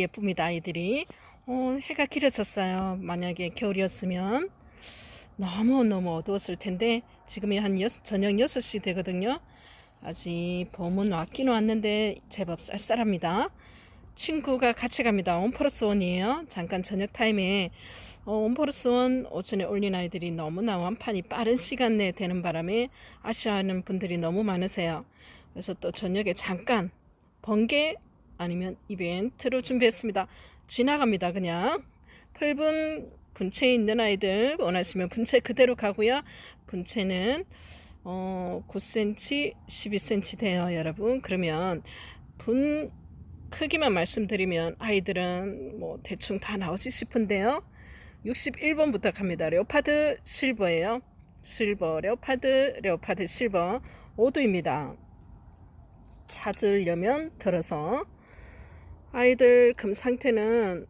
예쁩니다. 아이들이. 해가 길어졌어요. 만약에 겨울이었으면 너무 어두웠을 텐데 지금이 한 저녁 6시 되거든요. 아직 봄은 왔긴 왔는데 제법 쌀쌀합니다. 친구가 같이 갑니다. 원 플러스 원이에요. 잠깐 저녁 타임에 원 플러스 원 오전에 올린 아이들이 너무나 완판이 빠른 시간 내에 되는 바람에 아쉬워하는 분들이 너무 많으세요. 그래서 또 저녁에 잠깐 번개 아니면 이벤트로 준비했습니다. 지나갑니다. 그냥 펄분 분체 있는 아이들 원하시면 분체 그대로 가고요. 분체는 9cm, 12cm 돼요, 여러분. 그러면 분 크기만 말씀드리면 아이들은 뭐 대충 다 나오지 싶은데요. 61번부터 갑니다. 레오파드 실버예요. 실버, 레오파드 실버 5두입니다. 찾으려면 들어서 아이들 금 상태는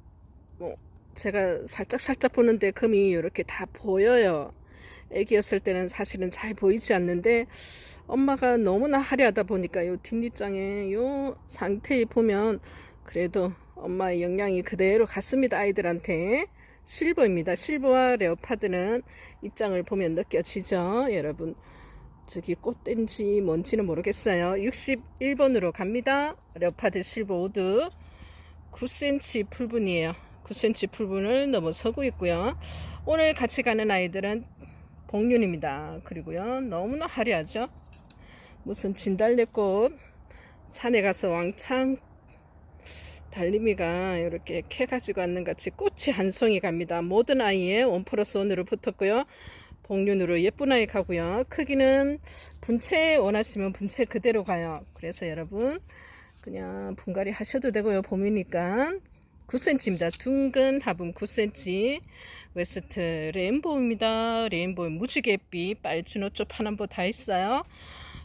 뭐 제가 살짝 보는데 금이 이렇게 다 보여요. 애기였을 때는 사실은 잘 보이지 않는데 엄마가 너무나 화려하다 보니까 요 뒷입장에 요 상태에 보면 그래도 엄마의 영향이 그대로 갔습니다. 아이들한테. 실버입니다. 실버와 레오파드는 입장을 보면 느껴지죠, 여러분. 저기 꽃된지 뭔지는 모르겠어요. 61번으로 갑니다. 레오파드 실버 우드 9cm 풀분이에요. 9cm 풀분을 넘어서고 있고요. 오늘 같이 가는 아이들은 복륜입니다. 그리고요, 너무나 화려하죠. 무슨 진달래꽃 산에 가서 왕창 달림이가 이렇게 캐 가지고 왔는 같이 꽃이 한 송이 갑니다. 모든 아이에 원 플러스 원으로 붙었고요. 복륜으로 예쁜 아이 가고요. 크기는 분체 원하시면 분체 그대로 가요. 그래서 여러분 그냥 분갈이 하셔도 되고요. 봄이니까 9cm입니다. 둥근 화분 9cm 웨스트 레인보우입니다. 레인보우 무지갯빛 빨주노초 파남보 다 있어요.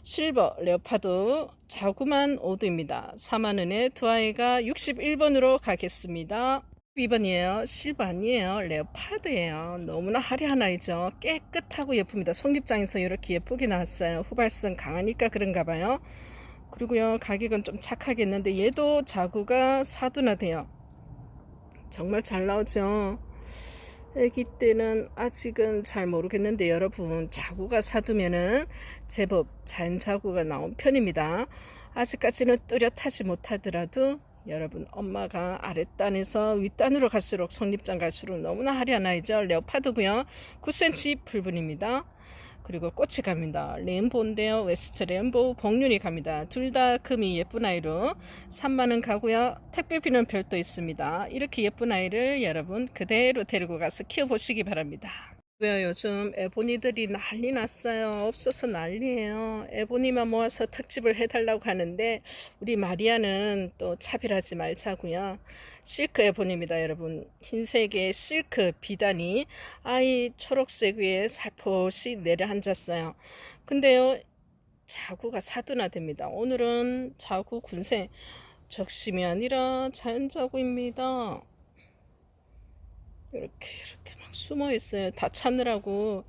실버 레오파드 자구만 5두입니다. 4만원에 두 아이가 61번으로 가겠습니다. 2번이에요. 실버 아니에요. 레오파드예요. 너무나 화려한 아이죠. 깨끗하고 예쁩니다. 속립장에서 이렇게 예쁘게 나왔어요. 후발성 강하니까 그런가 봐요. 그리고요, 가격은 좀 착하겠는데 얘도 자구가 4두나 돼요. 정말 잘 나오죠. 애기 때는 아직은 잘 모르겠는데 여러분 자구가 4두면은 제법 자연 자구가 나온 편입니다. 아직까지는 뚜렷하지 못하더라도 여러분 엄마가 아랫단에서 윗단으로 갈수록 속립장 갈수록 너무나 화려한 아이죠. 레오파드고요. 9cm 풀분입니다. 그리고 꽃이 갑니다. 레인보우인데요. 웨스트 레인보우 복륜이 갑니다. 둘 다 금이 예쁜 아이로 3만원 가고요. 택배비는 별도 있습니다. 이렇게 예쁜 아이를 여러분 그대로 데리고 가서 키워보시기 바랍니다. 요즘 에보니들이 난리 났어요. 없어서 난리예요. 에보니만 모아서 특집을 해달라고 하는데 우리 마리아는 또 차별하지 말자고요. 실크 에보니입니다. 여러분 흰색의 실크 비단이 아이 초록색 위에 살포시 내려앉았어요. 근데요 자구가 4두나 됩니다. 오늘은 자구 군생 적심이 아니라 자연자구입니다. 이렇게 막 숨어 있어요. 다 찾느라고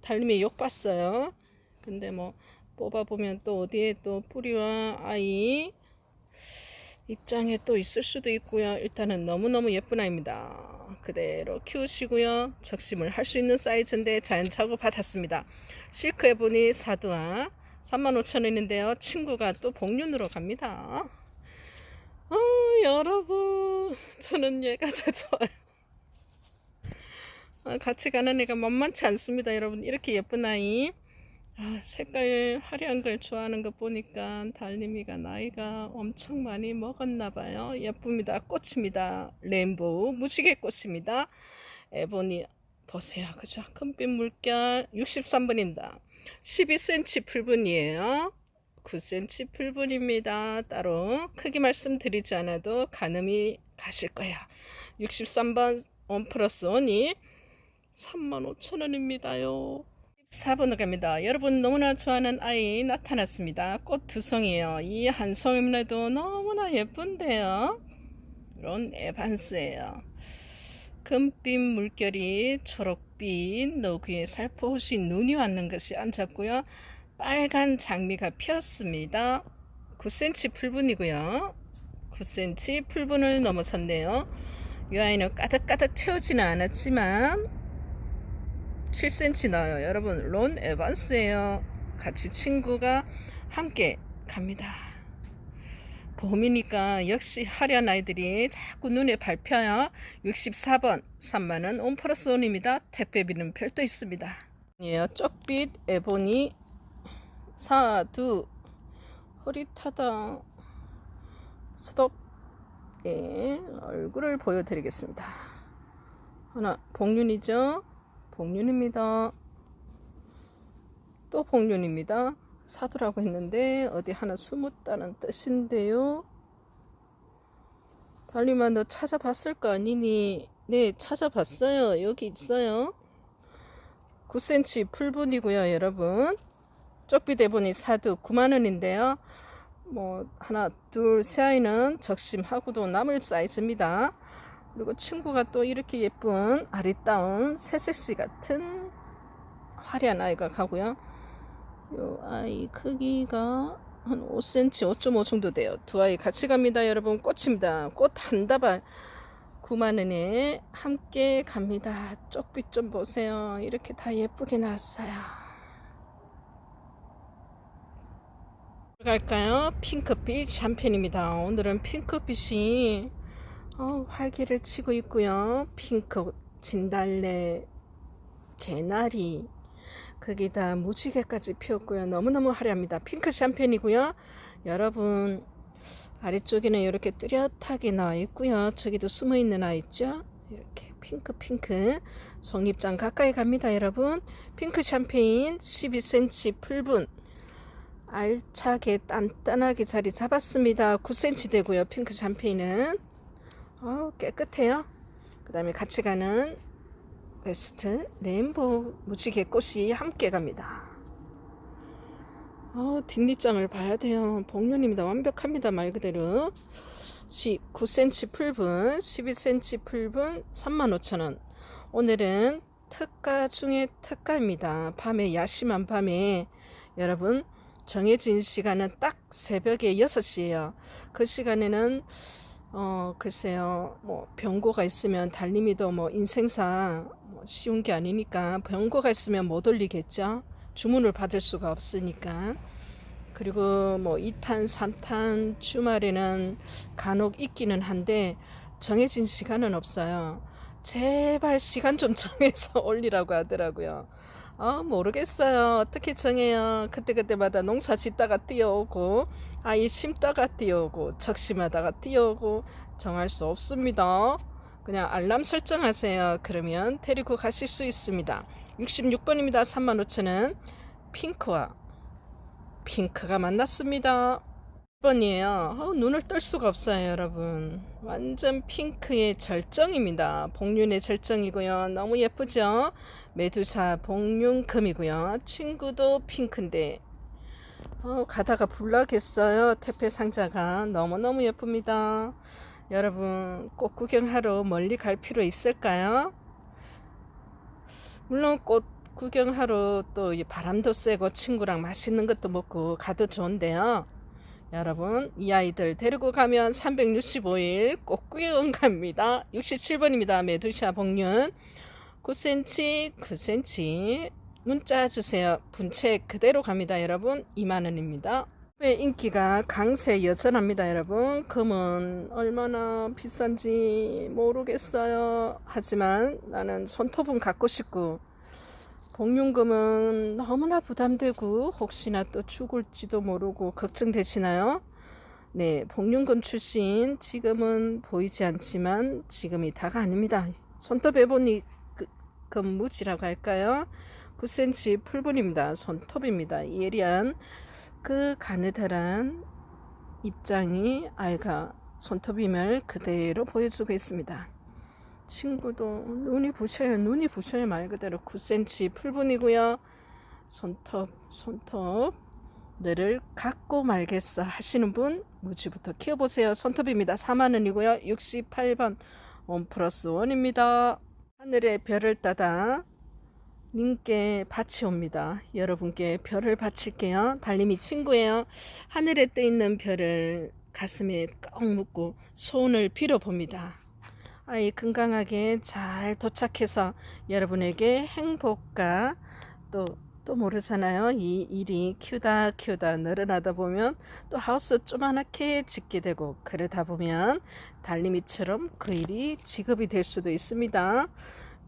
달님이 욕봤어요. 근데 뭐 뽑아보면 또 어디에 또 뿌리와 아이 입장에 또 있을 수도 있고요. 일단은 너무너무 예쁜 아이입니다. 그대로 키우시고요. 적심을 할 수 있는 사이즈인데 자연착오 받았습니다. 실크 에보니 사두와 35,000원인데요. 친구가 또 복륜으로 갑니다. 여러분 저는 얘가 더 좋아요. 같이 가는 애가 만만치 않습니다. 여러분 이렇게 예쁜 아이 색깔 화려한 걸 좋아하는 거 보니까 달님이가 나이가 엄청 많이 먹었나 봐요. 예쁩니다. 꽃입니다. 레인보우 무지개 꽃입니다. 에보니 보세요. 그죠? 금빛 물결 63번입니다. 12cm 풀분이에요. 9cm 풀분입니다. 따로 크게 말씀드리지 않아도 가늠이 가실 거예요. 63번 원 플러스 원이 35,000원입니다요. 4번으로 갑니다. 여러분 너무나 좋아하는 아이 나타났습니다. 꽃 두 송이에요. 이 한 송이만해도 너무나 예쁜데요. 이런 에반스예요. 금빛 물결이 초록빛 노귀에 살포시 눈이 왔는 것이 앉았고요. 빨간 장미가 피었습니다. 9cm 풀분이고요. 9cm 풀분을 넘어섰네요. 이 아이는 가득가득 채우지는 않았지만 7cm 나와요. 여러분, 론 에반스예요. 같이 친구가 함께 갑니다. 봄이니까 역시 화려한 아이들이 자꾸 눈에 밟혀요. 64번 3만원 온 플러스 온입니다. 택배비는 별도 있습니다. 예, 쪽빛 에보니 사두 흐릿하다. 스톱. 예, 얼굴을 보여드리겠습니다. 하나 복륜이죠. 복륜입니다. 또 복륜입니다. 사두라고 했는데 어디 하나 숨었다는 뜻인데요. 달리마, 너 찾아봤을 거 아니니? 네, 찾아봤어요. 여기 있어요. 9cm 풀분이고요, 여러분. 쪽비 대본이 사두 9만원인데요. 뭐 하나 둘 세 아이는 적심하고도 남을 사이즈입니다. 그리고 친구가 또 이렇게 예쁜 아리따운 새색시 같은 화려한 아이가 가고요. 요 아이 크기가 한 5cm 5.5 정도 돼요. 두 아이 같이 갑니다. 여러분, 꽃입니다. 꽃 한 다발 9만원에 함께 갑니다. 쪽빛 좀 보세요. 이렇게 다 예쁘게 나왔어요. 갈까요? 핑크빛 샴페인입니다. 오늘은 핑크빛이 활기를 치고 있고요. 핑크, 진달래, 개나리, 거기다 무지개까지 피었고요. 너무너무 화려합니다. 핑크 샴페인이고요. 여러분, 아래쪽에는 이렇게 뚜렷하게 나와 있고요. 저기도 숨어 있는 아이 있죠? 이렇게 핑크 속립장 가까이 갑니다. 여러분, 핑크 샴페인 12cm 풀분 알차게 단단하게 자리 잡았습니다. 9cm 되고요. 핑크 샴페인은 깨끗해요. 그 다음에 같이 가는 웨스트 레인보우 무지개 꽃이 함께 갑니다. 뒷니장을 봐야 돼요. 복륜입니다. 완벽합니다. 말 그대로 9cm 풀분 12cm 풀분 35,000원. 오늘은 특가 중에 특가입니다. 밤에, 야심한 밤에 여러분, 정해진 시간은 딱 새벽에 6시예요. 그 시간에는 글쎄요, 뭐 병고가 있으면 달림이도 뭐 인생사 쉬운 게 아니니까 병고가 있으면 못 올리겠죠. 주문을 받을 수가 없으니까. 그리고 뭐 2탄 3탄 주말에는 간혹 있기는 한데 정해진 시간은 없어요. 제발 시간 좀 정해서 올리라고 하더라고요. 모르겠어요. 어떻게 정해요? 그때그때마다 농사 짓다가 뛰어오고 아이 심다가 뛰어오고 적심하다가 뛰어오고 정할 수 없습니다. 그냥 알람 설정하세요. 그러면 데리고 가실 수 있습니다. 66번입니다. 35,000원. 핑크가 만났습니다. 1번이에요. 눈을 뜰 수가 없어요, 여러분. 완전 핑크의 절정입니다. 복륜의 절정이고요. 너무 예쁘죠? 메두사 복륜금이고요. 친구도 핑크인데 가다가 불나겠어요. 택배 상자가 너무너무 예쁩니다. 여러분, 꽃 구경하러 멀리 갈 필요 있을까요? 물론 꽃 구경하러 또 바람도 쐬고 친구랑 맛있는 것도 먹고 가도 좋은데요. 여러분, 이 아이들 데리고 가면 365일 꽃 구경 갑니다. 67번입니다. 메두샤 복륜 9cm 문자 주세요. 분체 그대로 갑니다. 여러분, 2만원입니다. 인기가 강세 여전합니다. 여러분, 금은 얼마나 비싼지 모르겠어요. 하지만 나는 손톱은 갖고 싶고 복륜금은 너무나 부담되고 혹시나 또 죽을지도 모르고 걱정되시나요? 네, 복륜금 출신 지금은 보이지 않지만 지금이 다가 아닙니다. 손톱에 보니 금무지라고 할까요? 9cm 풀분입니다. 손톱입니다. 예리한 그 가느다란 입장이 아이가 손톱임을 그대로 보여주고 있습니다. 친구도 눈이 부셔요. 말 그대로 9cm 풀분이고요. 손톱 너를 갖고 말겠어 하시는 분 무지부터 키워보세요. 손톱입니다. 4만원이고요. 68번 원 플러스 원입니다. 하늘에 별을 따다 님께 밭이 옵니다. 여러분께 별을 바칠게요. 달님이 친구예요. 하늘에 떠 있는 별을 가슴에 꼭 묻고 손을 빌어봅니다. 아이 건강하게 잘 도착해서 여러분에게 행복과 또 모르잖아요. 이 일이 키우다 늘어나다 보면 또 하우스 조그맣게 짓게 되고, 그러다 보면 달님이처럼 그 일이 직업이 될 수도 있습니다.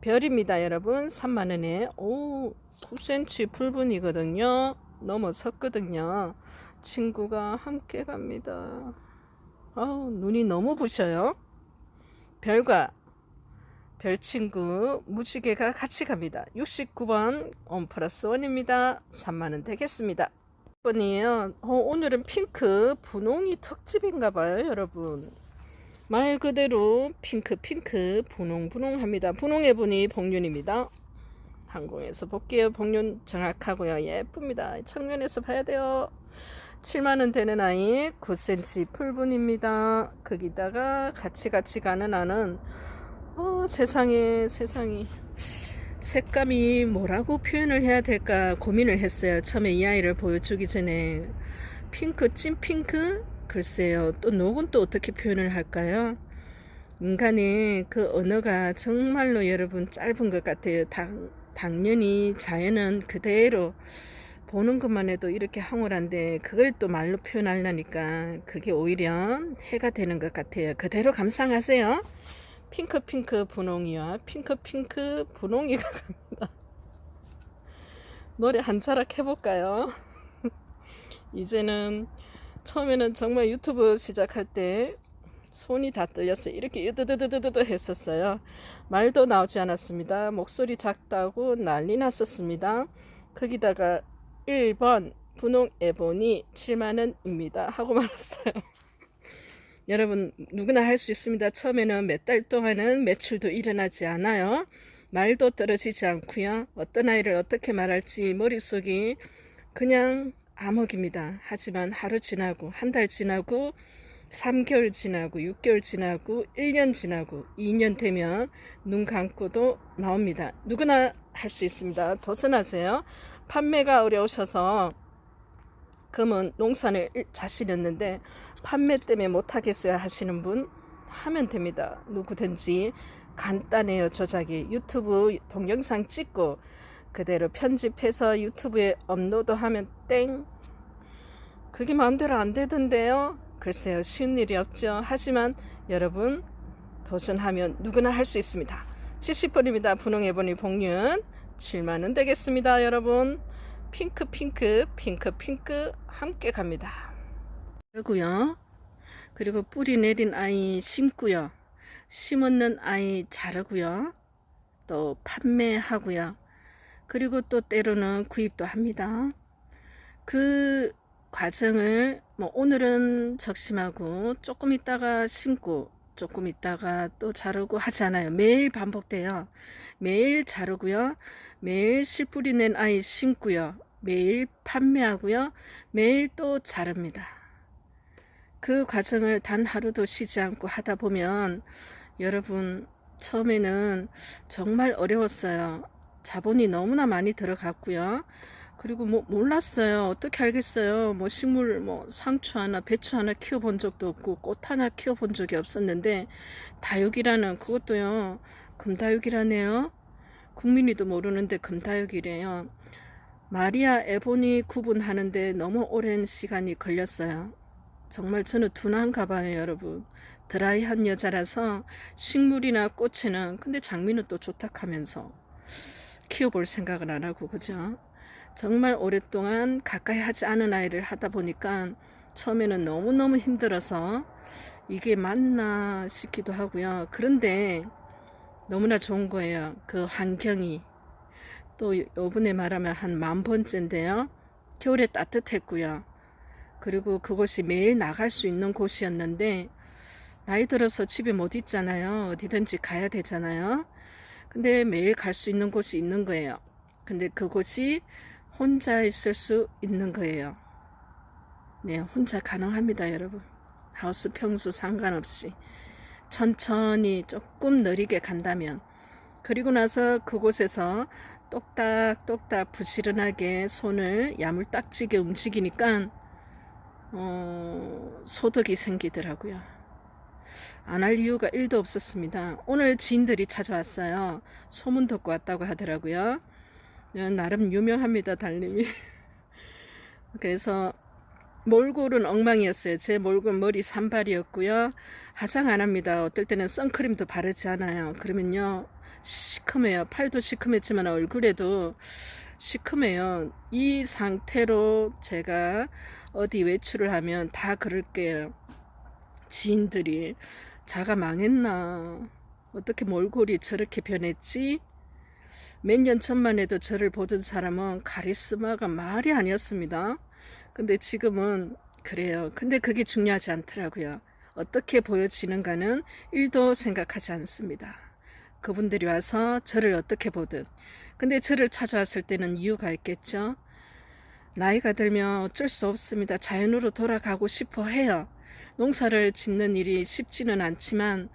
별입니다 여러분. 3만원에 9cm 풀분이거든요. 넘어섰거든요. 친구가 함께 갑니다. 눈이 너무 부셔요. 별과 별친구 무지개가 같이 갑니다. 69번 원 플러스 원입니다. 3만원 되겠습니다. 1번이에요. 오늘은 핑크 분홍이 특집인가봐요 여러분. 말 그대로 핑크 분홍합니다. 분홍의 분이 복륜입니다. 항공에서 볼게요. 복륜 정확하고요. 예쁩니다. 측면에서 봐야 돼요. 7만원 되는 아이 9cm 풀분입니다. 거기다가 같이 가는 아는 세상에 색감이 뭐라고 표현을 해야 될까 고민을 했어요. 처음에 이 아이를 보여주기 전에. 핑크, 찐핑크? 글쎄요. 또 녹은 또 어떻게 표현을 할까요? 인간의 그 언어가 정말로 여러분 짧은 것 같아요. 당연히 자연은 그대로 보는 것만 해도 이렇게 황홀한데 그걸 또 말로 표현하려니까 그게 오히려 해가 되는 것 같아요. 그대로 감상하세요. 핑크 분홍이와 핑크 분홍이가 갑니다. 노래 한 자락 해볼까요? 이제는 처음에는 정말 유튜브 시작할 때 손이 다 떨렸어요. 이렇게 으드드드드드 했었어요. 말도 나오지 않았습니다. 목소리 작다고 난리 났었습니다. 거기다가 1번 분홍 에보니 7만원입니다 하고 말았어요. 여러분 누구나 할 수 있습니다. 처음에는 몇 달 동안은 매출도 일어나지 않아요. 말도 떨어지지 않고요. 어떤 아이를 어떻게 말할지 머릿속이 그냥 암흑입니다. 하지만 하루 지나고 한 달 지나고 3개월 지나고 6개월 지나고 1년 지나고 2년 되면 눈 감고도 나옵니다. 누구나 할 수 있습니다. 도전하세요. 판매가 어려우셔서 그러면 농사를 자신있는데 판매 때문에 못하겠어요 하시는 분 하면 됩니다. 누구든지 간단해요. 조작이 유튜브 동영상 찍고 그대로 편집해서 유튜브에 업로드하면 땡, 그게 마음대로 안 되던데요. 글쎄요, 쉬운 일이 없죠. 하지만 여러분 도전하면 누구나 할 수 있습니다. 70번입니다. 분홍해보니 복륜 7만원 되겠습니다. 여러분 핑크 함께 갑니다. 그리고요, 그리고 뿌리 내린 아이 심고요, 심었는 아이 자르고요, 또 판매하고요, 그리고 또 때로는 구입도 합니다. 그 과정을 오늘은 적심하고 조금 있다가 심고 조금 있다가 또 자르고 하잖아요. 매일 반복돼요. 매일 자르고요, 매일 씨뿌리 낸 아이 심고요, 매일 판매하고요, 매일 또 자릅니다. 그 과정을 단 하루도 쉬지 않고 하다 보면 여러분 처음에는 정말 어려웠어요. 자본이 너무나 많이 들어갔고요. 그리고 몰랐어요. 어떻게 알겠어요. 식물 상추 하나 배추 하나 키워본 적도 없고 꽃 하나 키워본 적이 없었는데 다육이라는, 그것도요 금다육이라네요. 국민이도 모르는데 금다육이래요. 마리아 에보니 구분하는데 너무 오랜 시간이 걸렸어요. 정말 저는 둔한가 봐요 여러분. 드라이한 여자라서 식물이나 꽃에는, 근데 장미는 또 좋다 하면서 키워볼 생각은 안 하고, 그죠? 정말 오랫동안 가까이 하지 않은 아이를 하다 보니까 처음에는 너무너무 힘들어서 이게 맞나 싶기도 하고요. 그런데 너무나 좋은 거예요. 그 환경이. 또 요번에 말하면 한 10,000번째인데요. 겨울에 따뜻했고요. 그리고 그곳이 매일 나갈 수 있는 곳이었는데 나이 들어서 집에 못 있잖아요. 어디든지 가야 되잖아요. 근데 매일 갈 수 있는 곳이 있는 거예요. 근데 그곳이 혼자 있을 수 있는 거예요. 네, 혼자 가능합니다 여러분. 하우스 평수 상관없이 천천히 조금 느리게 간다면. 그리고 나서 그곳에서 똑딱똑딱 부지런하게 손을 야물딱지게 움직이니까 소득이 생기더라고요. 안 할 이유가 1도 없었습니다. 오늘 지인들이 찾아왔어요. 소문 듣고 왔다고 하더라고요. 나름 유명합니다, 달님이. 그래서 몰골은 엉망이었어요. 제 몰골 머리 산발이었고요. 화장 안 합니다. 어떨 때는 선크림도 바르지 않아요. 그러면요, 시커매요. 팔도 시커맸지만 얼굴에도 시커매요. 이 상태로 제가 어디 외출을 하면 다 그럴게요. 지인들이 자가 망했나, 어떻게 몰골이 저렇게 변했지? 몇 년 전만 해도 저를 보던 사람은 카리스마가 말이 아니었습니다. 근데 지금은 그래요. 근데 그게 중요하지 않더라고요. 어떻게 보여지는가는 1도 생각하지 않습니다. 그분들이 와서 저를 어떻게 보든. 근데 저를 찾아왔을 때는 이유가 있겠죠. 나이가 들면 어쩔 수 없습니다. 자연으로 돌아가고 싶어 해요. 농사를 짓는 일이 쉽지는 않지만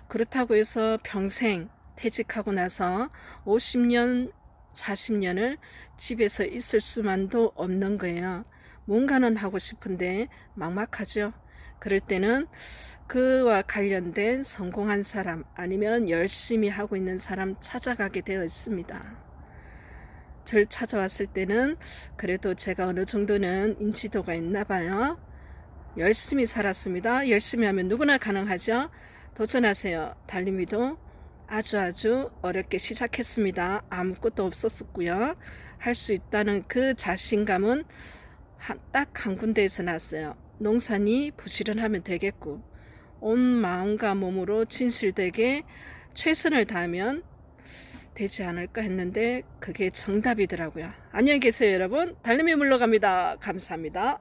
그렇다고 해서 평생 퇴직하고 나서 50년, 40년을 집에서 있을 수만도 없는 거예요. 뭔가는 하고 싶은데 막막하죠. 그럴 때는 그와 관련된 성공한 사람 아니면 열심히 하고 있는 사람 찾아가게 되어 있습니다. 절 찾아왔을 때는 그래도 제가 어느 정도는 인지도가 있나 봐요. 열심히 살았습니다. 열심히 하면 누구나 가능하죠. 도전하세요. 달님이도 아주 어렵게 시작했습니다. 아무것도 없었고요. 할 수 있다는 그 자신감은 딱 한 군데에서 났어요. 농사니 부지런하면 되겠고, 온 마음과 몸으로 진실되게 최선을 다하면 되지 않을까 했는데 그게 정답이더라고요. 안녕히 계세요, 여러분. 달님이 물러갑니다. 감사합니다.